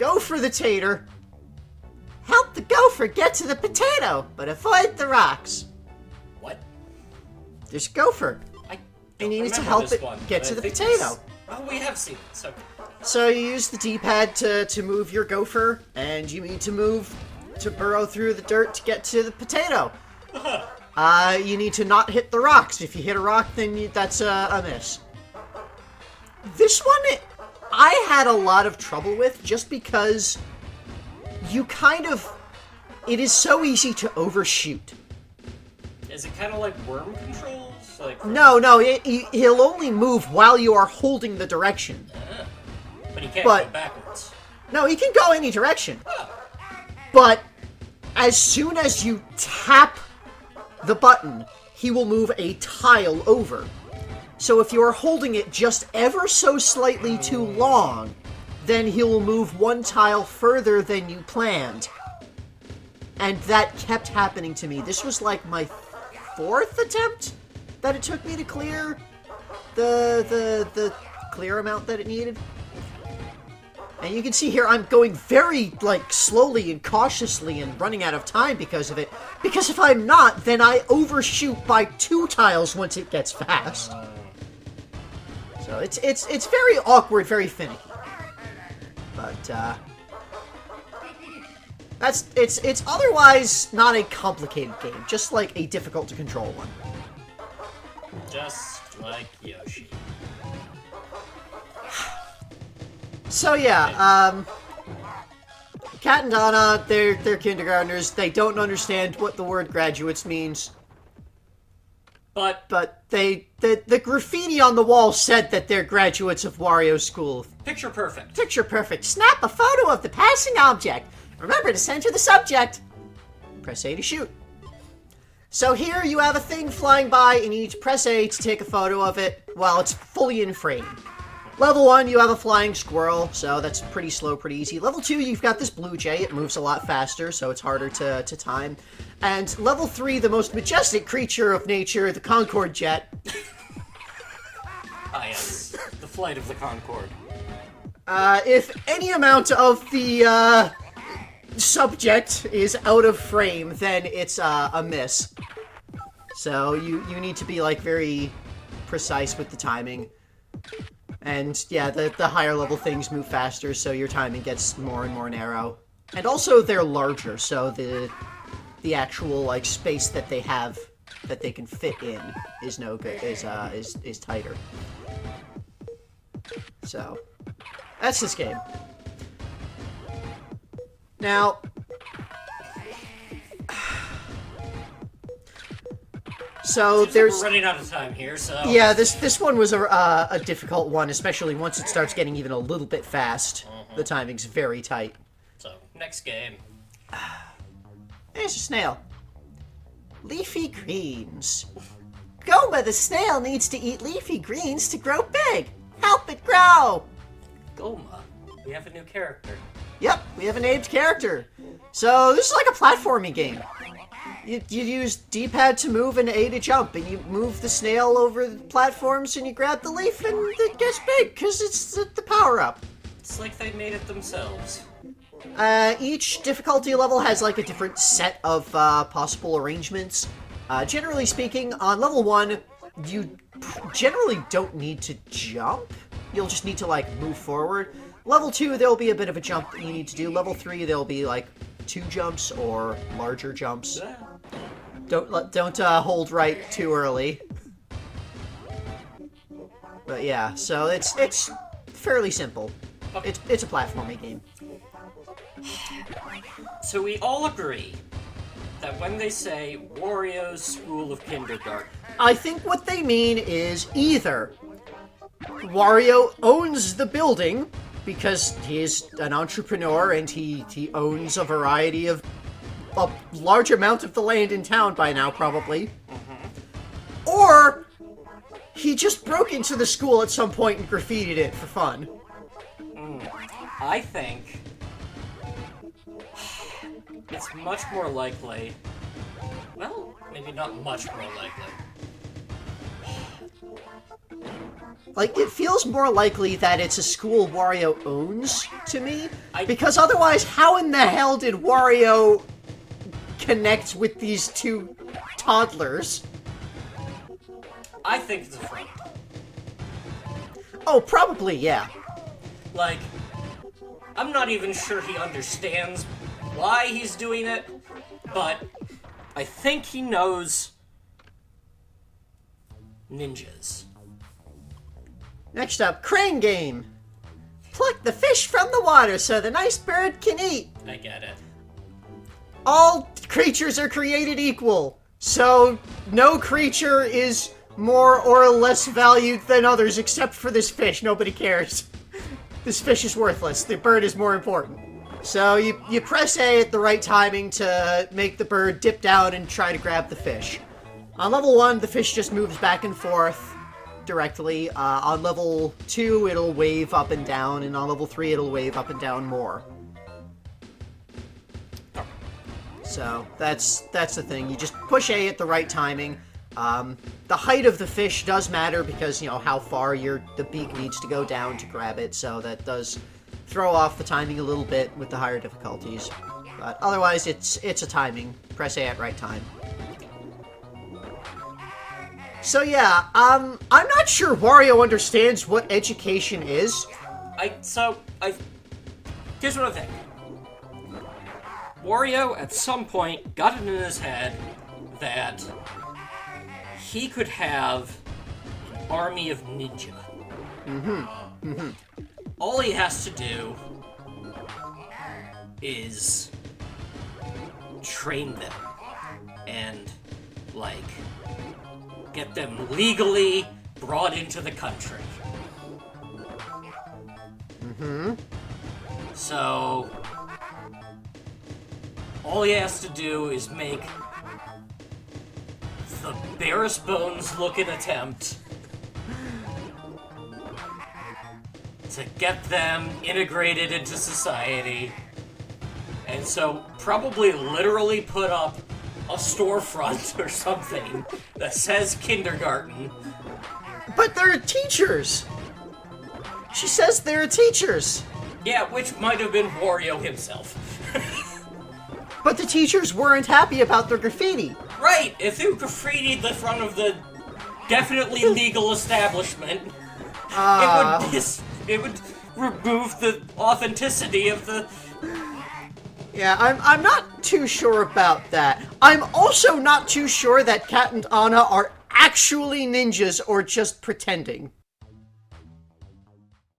go for the tater. Help the gopher get to the potato, but avoid the rocks. What? There's a gopher. I And don't you need to remember help this it one, get but to I the think potato. Oh, we have seen this. Okay. So you use the D-pad to move your gopher, and you need to burrow through the dirt to get to the potato. You need to not hit the rocks. If you hit a rock, then that's a miss. This one, I had a lot of trouble with, just because it is so easy to overshoot. Is it kind of like worm controls? Like No, he'll only move while you are holding the direction. But he can't But- go backwards. No, he can go any direction. But as soon as you tap the button, he will move a tile over. So if you are holding it just ever so slightly too long, then he will move one tile further than you planned. And that kept happening to me. This was like my 4th attempt that it took me to clear the clear amount that it needed. And you can see here I'm going very, slowly and cautiously and running out of time because of it. Because if I'm not, then I overshoot by 2 tiles once it gets fast. So it's very awkward, very finicky. But, it's otherwise not a complicated game, just like a difficult to control one. Just like Yoshi. So yeah, Kat and Donna, they're kindergartners. They don't understand what the word graduates means. But The graffiti on the wall said that they're graduates of Wario School. picture perfect. Picture perfect. Snap a photo of the passing object. Remember to center the subject. Press A to shoot. So here you have a thing flying by, and you need to press A to take a photo of it while it's fully in frame. Level 1, you have a flying squirrel, so that's pretty slow, pretty easy. Level 2, you've got this blue jay. It moves a lot faster, so it's harder to time. And level 3, the most majestic creature of nature, the Concorde jet. Ah, yes. The flight of the Concorde. If any amount of the subject is out of frame, then it's a miss. So you need to be very precise with the timing. And yeah, the higher level things move faster, so your timing gets more and more narrow. And also they're larger, so the actual space that they have that they can fit in is no good, is tighter. So that's this game. Now, so Seems there's like we're running out of time here, so yeah, this one was a difficult one, especially once it starts getting even a little bit fast. The timing's very tight. So next game. There's a snail. Leafy greens. Goma the snail needs to eat leafy greens to grow big. Help it grow. Goma. We have a new character. Yep, we have a named character. So this is like a platforming game. You use D-pad to move and A to jump, and you move the snail over the platforms, and you grab the leaf, and it gets big, because it's the power-up. It's like they made it themselves. Each difficulty level has a different set of possible arrangements. Generally speaking, on level 1, you generally don't need to jump. You'll just need to move forward. Level 2, there'll be a bit of a jump that you need to do. Level 3, there'll be 2 jumps or larger jumps. Yeah. Don't hold right too early. But yeah, so it's fairly simple. It's a platforming game. So we all agree that when they say Wario's School of Kindergarten, I think what they mean is either Wario owns the building because he's an entrepreneur and he owns a variety of a large amount of the land in town by now, probably. Or he just broke into the school at some point and graffitied it for fun. I think it's much more likely. Well, maybe not much more likely. Like, it feels more likely that it's a school Wario owns to me, I- because otherwise, how in the hell did Wario connect with these two toddlers? I think it's a front. Oh, probably, yeah. Like, I'm not even sure he understands why he's doing it, but I think he knows ninjas. Next up, Crane Game. Pluck the fish from the water so the nice bird can eat. I get it. All creatures are created equal, so no creature is more or less valued than others except for this fish. Nobody cares. This fish is worthless. The bird is more important. So you press A at the right timing to make the bird dip down and try to grab the fish. On level 1, the fish just moves back and forth directly. On level 2, it'll wave up and down, and on level 3, it'll wave up and down more. So that's the thing. You just push A at the right timing. The height of the fish does matter because, you know, how far the beak needs to go down to grab it, so that does throw off the timing a little bit with the higher difficulties. But otherwise, it's a timing. Press A at right time. So yeah, I'm not sure Wario understands what education is. Here's what I think. Wario, at some point, got it in his head that he could have an army of ninja. All he has to do is train them and, like, get them legally brought into the country. So, all he has to do is make the barest bones looking attempt to get them integrated into society. And so, probably literally put up a storefront or something that says kindergarten. But they're teachers! She says they're teachers! Yeah, which might have been Wario himself. But the teachers weren't happy about their graffiti. Right, if you graffitied the front of the definitely legal establishment, it would remove the authenticity of the... Yeah, I'm not too sure about that. I'm also not too sure that Kat and Anna are actually ninjas or just pretending.